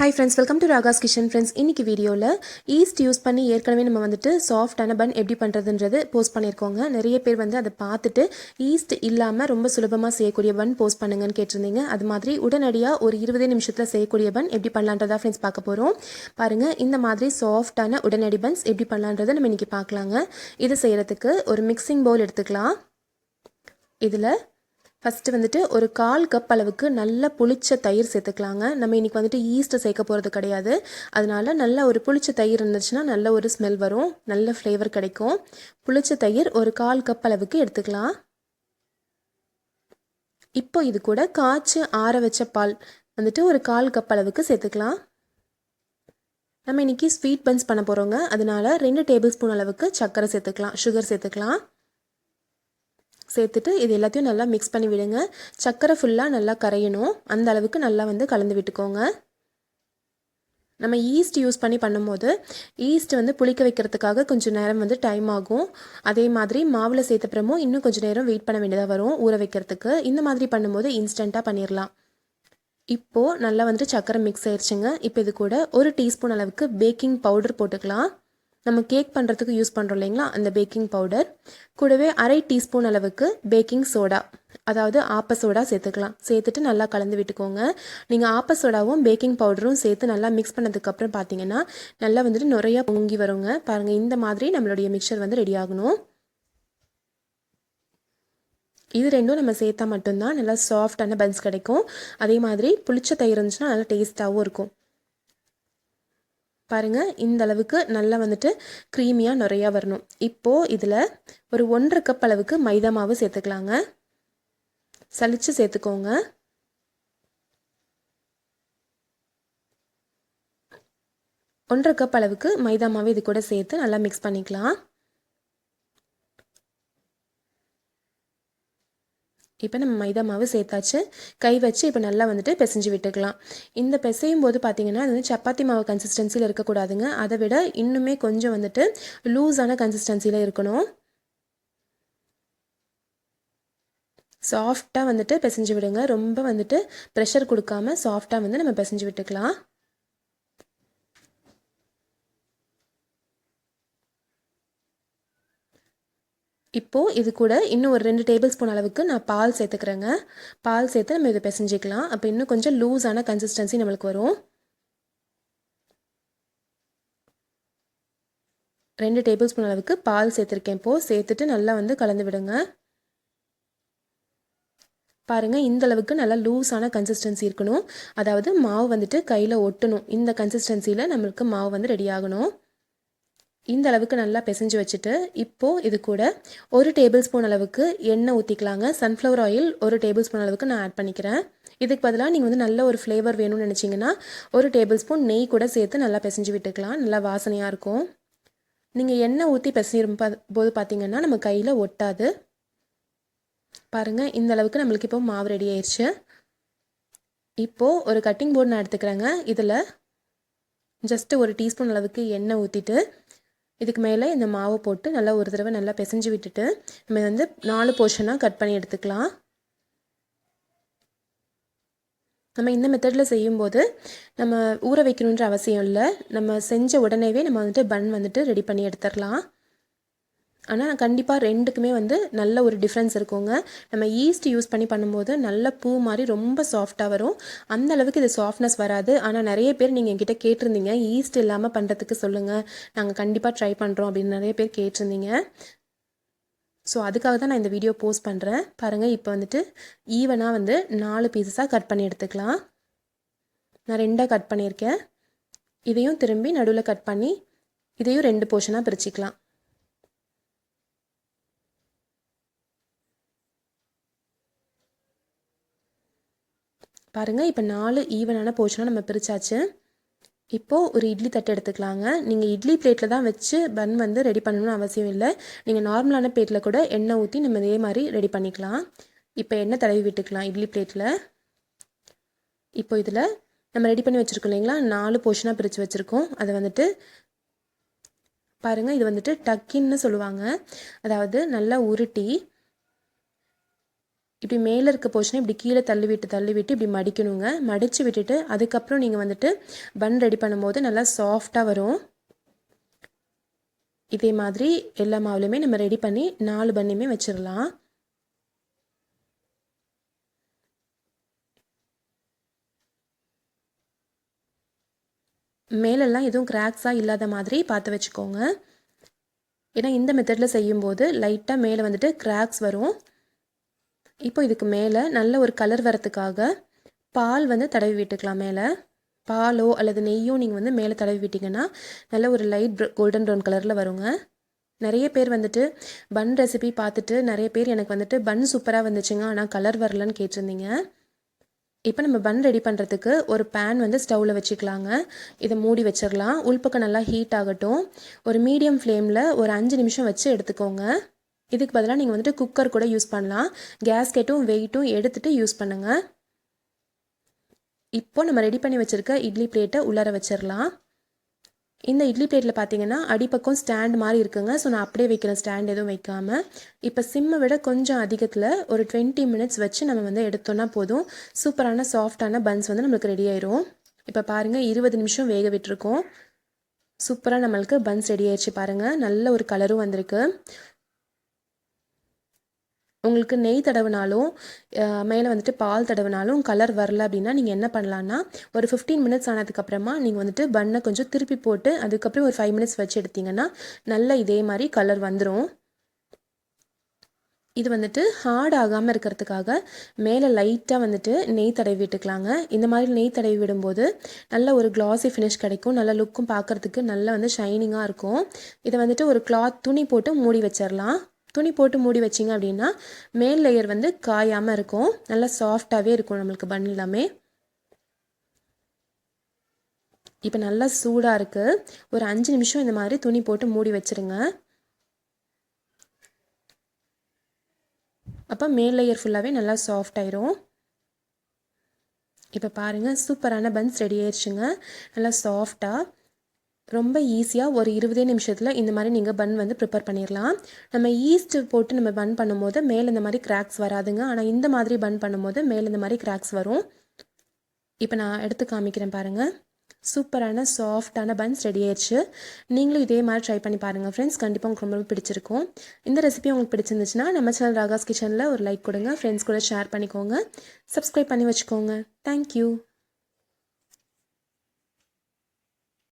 Hi friends, welcome to Raga's Kitchen friends. இன்னைக்கு வீடியோல yeast use பண்ணி ஏற்கனவே நம்ம வந்துட்டு சாஃப்ட்டான பன் எப்படி பண்றதுன்றது போஸ்ட் பண்ணிருக்கோங்க. நிறைய பேர் வந்து அதை பார்த்துட்டு yeast இல்லாம ரொம்ப சுலபமா செய்யக்கூடிய பன் போஸ்ட் பண்ணுங்கன்னு கேட்டிருந்தீங்க. அது மாதிரி உடனடியா ஒரு 20 நிமிஷத்துல செய்யக்கூடிய பன் எப்படி பண்ணலாம்ன்றதா ஃப்ரெண்ட்ஸ் பார்க்க போறோம். பாருங்க, இந்த மாதிரி சாஃப்ட்டான உடனடி பன்ஸ் எப்படி பண்ணலாம்ன்றதை நம்ம இன்னைக்கு பார்க்கலாங்க. இது செய்யறதுக்கு ஒரு மிக்சிங் பவுல் எடுத்துக்கலாம். இதுல ஃபஸ்ட்டு வந்துட்டு ஒரு 1/4 கப் அளவுக்கு நல்ல புளிச்ச தயிர் சேர்த்துக்கலாங்க. நம்ம இன்றைக்கி வந்துட்டு ஈஸ்ட்டு சேர்க்க போகிறது கிடையாது. அதனால நல்ல ஒரு புளிச்ச தயிர் இருந்துச்சுன்னா நல்ல ஒரு ஸ்மெல் வரும், நல்ல ஃப்ளேவர் கிடைக்கும். புளிச்ச தயிர் ஒரு 1/4 கப் அளவுக்கு எடுத்துக்கலாம். இப்போ இது கூட காய்ச்சி ஆற வச்ச பால் வந்துட்டு ஒரு 1/4 கப் அளவுக்கு சேர்த்துக்கலாம். நம்ம இன்றைக்கி ஸ்வீட் பன்ஸ் பண்ண போகிறோங்க. அதனால 2 டேபிள் ஸ்பூன் அளவுக்கு சர்க்கரை சேர்த்துக்கலாம், சுகர் சேர்த்துக்கலாம். சேர்த்துட்டு இது எல்லாத்தையும் நல்லா மிக்ஸ் பண்ணி விடுங்க. சர்க்கரை ஃபுல்லாக நல்லா கரையணும், அந்த அளவுக்கு நல்லா வந்து கலந்து விட்டுக்கோங்க. நம்ம ஈஸ்ட் யூஸ் பண்ணி பண்ணும்போது ஈஸ்ட் வந்து புளிக்க வைக்கிறதுக்காக கொஞ்சம் நேரம் வந்து டைம் ஆகும். அதே மாதிரி மாவில் சேர்த்தப்புறமும் இன்னும் கொஞ்சம் நேரம் வெயிட் பண்ண வேண்டியதாக வரும் ஊற வைக்கிறதுக்கு. இந்த மாதிரி பண்ணும்போது இன்ஸ்டண்ட்டாக பண்ணிடலாம். இப்போது நல்லா வந்துட்டு சர்க்கரை மிக்ஸ் ஆயிடுச்சுங்க. இப்போ இது கூட 1 டீஸ்பூன் அளவுக்கு பேக்கிங் பவுடர் போட்டுக்கலாம். நம்ம கேக் பண்ணுறதுக்கு யூஸ் பண்ணுறோம் இல்லைங்களா, அந்த பேக்கிங் பவுடர் கூடவே 1/2 டீஸ்பூன் அளவுக்கு பேக்கிங் சோடா, அதாவது ஆப்ப சோடா சேர்த்துக்கலாம். சேர்த்துட்டு நல்லா கலந்து விட்டுக்கோங்க. நீங்கள் ஆப்ப சோடாவும் பேக்கிங் பவுடரும் சேர்த்து நல்லா மிக்ஸ் பண்ணதுக்கப்புறம் பார்த்தீங்கன்னா நல்லா வந்துட்டு நிறையா பொங்கி வருங்க. பாருங்கள், இந்த மாதிரி நம்மளுடைய மிக்சர் வந்து ரெடி ஆகணும். இது ரெண்டும் நம்ம சேர்த்தா மட்டும்தான் நல்லா சாஃப்டான பன்ஸ் கிடைக்கும். அதே மாதிரி புளிச்ச தயிர் இருந்துச்சுன்னா நல்லா டேஸ்ட்டாகவும் இருக்கும். பாருங்கள், இந்த அளவுக்கு நல்லா வந்துட்டு க்ரீமியாக நிறையா வரணும். இப்போது இதில் ஒரு 1/2 கப் அளவுக்கு மைதா மாவு சேர்த்துக்கலாங்க. சலிச்சு சேர்த்துக்கோங்க. ஒன்றரை கப் அளவுக்கு மைதா மாவு இது கூட சேர்த்து நல்லா மிக்ஸ் பண்ணிக்கலாம். இப்போ நம்ம மைதா மாவு சேர்த்தாச்சு. கை வச்சு இப்போ நல்லா வந்துட்டு பிசைஞ்சு விட்டுக்கலாம். இந்த பிசையும் போது பார்த்தீங்கன்னா அது வந்து சப்பாத்தி மாவு கன்சிஸ்டன்சியில் இருக்கக்கூடாதுங்க. அதை விட இன்னுமே கொஞ்சம் வந்துட்டு லூஸான கன்சிஸ்டன்சியில் இருக்கணும். சாஃப்டாக வந்துட்டு பிசைஞ்சு விடுங்க. ரொம்ப வந்துட்டு ப்ரெஷர் கொடுக்காம சாஃப்டாக வந்து நம்ம பிசைஞ்சு விட்டுக்கலாம். இப்போது இது கூட இன்னும் ஒரு 2 டேபிள் ஸ்பூன் அளவுக்கு நான் பால் சேர்த்துக்கிறேங்க. பால் சேர்த்து நம்ம இதை பிசைஞ்சிக்கலாம். அப்போ இன்னும் கொஞ்சம் லூஸான கன்சிஸ்டன்சி நம்மளுக்கு வரும். 2 டேபிள் ஸ்பூன் அளவுக்கு பால் சேர்த்துருக்கேன். இப்போது சேர்த்துட்டு நல்லா வந்து கலந்து விடுங்க. பாருங்கள், இந்த அளவுக்கு நல்லா லூஸான கன்சிஸ்டன்சி இருக்கணும். அதாவது மாவு வந்துட்டு கையில் ஒட்டணும். இந்த கன்சிஸ்டன்சியில் நம்மளுக்கு மாவு வந்து ரெடி ஆகணும். இந்த அளவுக்கு நல்லா பிசைஞ்சு வச்சுட்டு இப்போது இது கூட 1 டேபிள் ஸ்பூன் அளவுக்கு எண்ணெய் ஊற்றிக்கலாங்க. சன்ஃப்ளவர் ஆயில் 1 டேபிள் ஸ்பூன் அளவுக்கு நான் ஆட் பண்ணிக்கிறேன். இதுக்கு பதிலாக நீங்கள் வந்து நல்ல ஒரு ஃப்ளேவர் வேணும்னு நினச்சிங்கன்னா 1 டேபிள் ஸ்பூன் நெய் கூட சேர்த்து நல்லா பிசைஞ்சு விட்டுக்கலாம். நல்லா வாசனையாக இருக்கும். நீங்கள் எண்ணெய் ஊற்றி பிசையும் போது பார்த்தீங்கன்னா நம்ம கையில் ஒட்டாது. பாருங்கள், இந்த அளவுக்கு நம்மளுக்கு இப்போ மாவு ரெடி ஆயிடுச்சு. இப்போது ஒரு கட்டிங் போர்டு நான் எடுத்துக்கிறேங்க. இதில் ஜஸ்ட்டு 1 டீஸ்பூன் அளவுக்கு எண்ணெய் ஊற்றிட்டு இதுக்கு மேலே இந்த மாவை போட்டு நல்லா ஒரு தடவை நல்லா பிசைஞ்சு விட்டுட்டு நம்ம வந்து 4 போர்ஷனாக கட் பண்ணி எடுத்துக்கலாம். நம்ம இந்த மெத்தடில் செய்யும்போது நம்ம ஊற வைக்கணுன்ற அவசியம் இல்லை. நம்ம செஞ்ச உடனேவே நம்ம வந்துட்டு பன் வந்துட்டு ரெடி பண்ணி எடுத்துடலாம். ஆனால் கண்டிப்பாக ரெண்டுக்குமே வந்து நல்ல ஒரு டிஃப்ரென்ஸ் இருக்குங்க. நம்ம ஈஸ்ட் யூஸ் பண்ணி பண்ணும்போது நல்ல பூ மாதிரி ரொம்ப சாஃப்டாக வரும். அந்த அளவுக்கு இது சாஃப்ட்னஸ் வராது. ஆனால் நிறைய பேர் நீங்கள் என்கிட்ட கேட்டிருந்தீங்க, ஈஸ்ட் இல்லாமல் பண்ணுறதுக்கு சொல்லுங்கள், நாங்கள் கண்டிப்பாக ட்ரை பண்ணுறோம் அப்படின்னு நிறைய பேர் கேட்டிருந்தீங்க. ஸோ அதுக்காக தான் நான் இந்த வீடியோ போஸ்ட் பண்ணுறேன். பாருங்கள், இப்போ வந்துட்டு ஈவனாக வந்து 4 பீசஸாக கட் பண்ணி எடுத்துக்கலாம். நான் 2ஆக கட் பண்ணியிருக்கேன். இதையும் திரும்பி நடுவில் கட் பண்ணி இதையும் 2 போர்ஷனாக பிரிச்சுக்கலாம். பாருங்கள், இப்போ 4 ஈவனான போர்ஷனாக நம்ம பிரித்தாச்சு. இப்போது ஒரு இட்லி தட்டு எடுத்துக்கலாங்க. நீங்கள் இட்லி பிளேட்டில் தான் வச்சு பன் வந்து ரெடி பண்ணணும்னு அவசியம் இல்லை. நீங்கள் நார்மலான பிளேட்டில் கூட எண்ணெய் ஊற்றி நம்ம இதே மாதிரி ரெடி பண்ணிக்கலாம். இப்போ எண்ணெய் தடவி விட்டுக்கலாம் இட்லி பிளேட்டில். இப்போ இதில் நம்ம ரெடி பண்ணி வச்சுருக்கோம் இல்லைங்களா, 4 போர்ஷனாக பிரித்து வச்சுருக்கோம். அதை வந்துட்டு பாருங்கள், இது வந்துட்டு டக்கின்னு சொல்லுவாங்க. அதாவது நல்லா உருட்டி இப்படி மேலே இருக்க போர்ஷனை இப்படி கீழே தள்ளி விட்டு இப்படி மடிக்கணுங்க. மடித்து விட்டுட்டு அதுக்கப்புறம் நீங்கள் வந்துட்டு பன் ரெடி பண்ணும்போது நல்லா சாஃப்டாக வரும். இதே மாதிரி எல்லா மாவுலையுமே நம்ம ரெடி பண்ணி 4 பன்னையுமே வச்சிடலாம். மேலெல்லாம் எதுவும் கிராக்ஸாக இல்லாத மாதிரி பார்த்து வச்சுக்கோங்க. ஏன்னா இந்த மெத்தடில் செய்யும்போது லைட்டாக மேலே வந்துட்டு கிராக்ஸ் வரும். இப்போ இதுக்கு மேலே நல்ல ஒரு கலர் வரத்துக்காக பால் வந்து தடவி விட்டுக்கலாம். மேலே பாலோ அல்லது நெய்யோ நீங்கள் வந்து மேலே தடவி விட்டிங்கன்னா நல்ல ஒரு லைட் கோல்டன் ப்ரௌன் கலரில் வருங்க. நிறைய பேர் வந்துட்டு பன் ரெசிபி பார்த்துட்டு நிறைய பேர் எனக்கு வந்துட்டு பன் சூப்பராக வந்துச்சுங்க ஆனால் கலர் வரலன்னு கேட்டிருந்தீங்க. இப்போ நம்ம பன் ரெடி பண்ணுறதுக்கு ஒரு பேன் வந்து ஸ்டவ்வில் வச்சுக்கலாங்க. இதை மூடி வச்சிடலாம். உள்பக்கம் நல்லா ஹீட் ஆகட்டும். ஒரு மீடியம் ஃப்ளேமில் ஒரு 5 நிமிஷம் வச்சு எடுத்துக்கோங்க. இதுக்கு பதிலாக நீங்கள் வந்துட்டு குக்கர் கூட யூஸ் பண்ணலாம். கேஸ்கெட்டும் வெயிட்டும் எடுத்துகிட்டு யூஸ் பண்ணுங்கள். இப்போ நம்ம ரெடி பண்ணி வச்சுருக்க இட்லி பிளேட்டை உள்ளார வச்சிடலாம். இந்த இட்லி பிளேட்டில் பார்த்தீங்கன்னா அடிப்பக்கம் ஸ்டாண்ட் மாதிரி இருக்குங்க. ஸோ நான் அப்படியே வைக்கிறேன், ஸ்டாண்ட் எதுவும் வைக்காமல். இப்போ சிம்மை விட கொஞ்சம் அதிகத்தில் ஒரு 20 மினிட்ஸ் வச்சு நம்ம வந்து எடுத்தோன்னா போதும். சூப்பரான சாஃப்டான பன்ஸ் வந்து நம்மளுக்கு ரெடி ஆயிரும். இப்போ பாருங்கள் 20 நிமிஷம் வேக விட்டுருக்கோம். சூப்பராக நம்மளுக்கு பன்ஸ் ரெடி ஆயிடுச்சு பாருங்கள். நல்ல ஒரு கலரும் வந்திருக்கு. உங்களுக்கு நெய் தடவினாலும் மேலே வந்துட்டு பால் தடவினாலும் கலர் வரல அப்படின்னா நீங்கள் என்ன பண்ணலான்னா ஒரு 15 மினிட்ஸ் ஆனதுக்கப்புறமா நீங்கள் வந்துட்டு பன்னை கொஞ்சம் திருப்பி போட்டு அதுக்கப்புறம் ஒரு 5 மினிட்ஸ் வச்சு எடுத்திங்கன்னா நல்லா இதே மாதிரி கலர் வந்துடும். இது வந்துட்டு ஹார்ட் ஆகாமல் இருக்கிறதுக்காக மேலே லைட்டாக வந்துட்டு நெய் தடவி விட்டுக்கலாங்க. இந்த மாதிரி நெய் தடவி விடும்போது நல்ல ஒரு கிளாஸி ஃபினிஷ் கிடைக்கும். நல்ல லுக்கும் பார்க்குறதுக்கு நல்லா வந்து ஷைனிங்காக இருக்கும். இதை வந்துட்டு ஒரு கிளாத் துணி போட்டு மூடி வச்சிடலாம். துணி போட்டு மூடி வச்சிங்க அப்படின்னா மேல் லேயர் வந்து காயாமல் இருக்கும். நல்லா சாஃப்டாகவே இருக்கும் நம்மளுக்கு பன் எல்லாமே. இப்போ நல்லா சூடாக இருக்குது. ஒரு 5 நிமிஷம் இந்த மாதிரி துணி போட்டு மூடி வச்சுருங்க. அப்போ மேல் லேயர் ஃபுல்லாகவே நல்லா சாஃப்ட் ஆயிரும். இப்போ பாருங்கள் சூப்பரான பன்ஸ் ரெடி ஆயிடுச்சுங்க. நல்லா சாஃப்டாக ரொம்ப ஈஸியாக ஒரு 20 நிமிஷத்தில் இந்த மாதிரி நீங்கள் பன் வந்து ப்ரிப்பேர் பண்ணிடலாம். நம்ம ஈஸ்ட் போட்டு நம்ம பன் பண்ணும்போது மேலே இந்த மாதிரி கிராக்ஸ் வராதுங்க. ஆனால் இந்த மாதிரி பன் பண்ணும்போது மேலே இந்த மாதிரி கிராக்ஸ் வரும். இப்போ நான் எடுத்து காமிக்கிறேன் பாருங்கள். சூப்பரான சாஃப்டான பன்ஸ் ரெடி ஆயிடுச்சு. நீங்களும் இதே மாதிரி ட்ரை பண்ணி பாருங்கள் ஃப்ரெண்ட்ஸ். கண்டிப்பாக உங்களுக்கு ரொம்ப பிடிச்சிருக்கும். இந்த ரெசிபி உங்களுக்கு பிடிச்சிருந்துச்சுன்னா நம்ம சேனல் ராகாஸ் கிச்சனில் ஒரு லைக் கொடுங்க. ஃப்ரெண்ட்ஸ் கூட ஷேர் பண்ணிக்கோங்க. சப்ஸ்கிரைப் பண்ணி வச்சுக்கோங்க. தேங்க்யூ.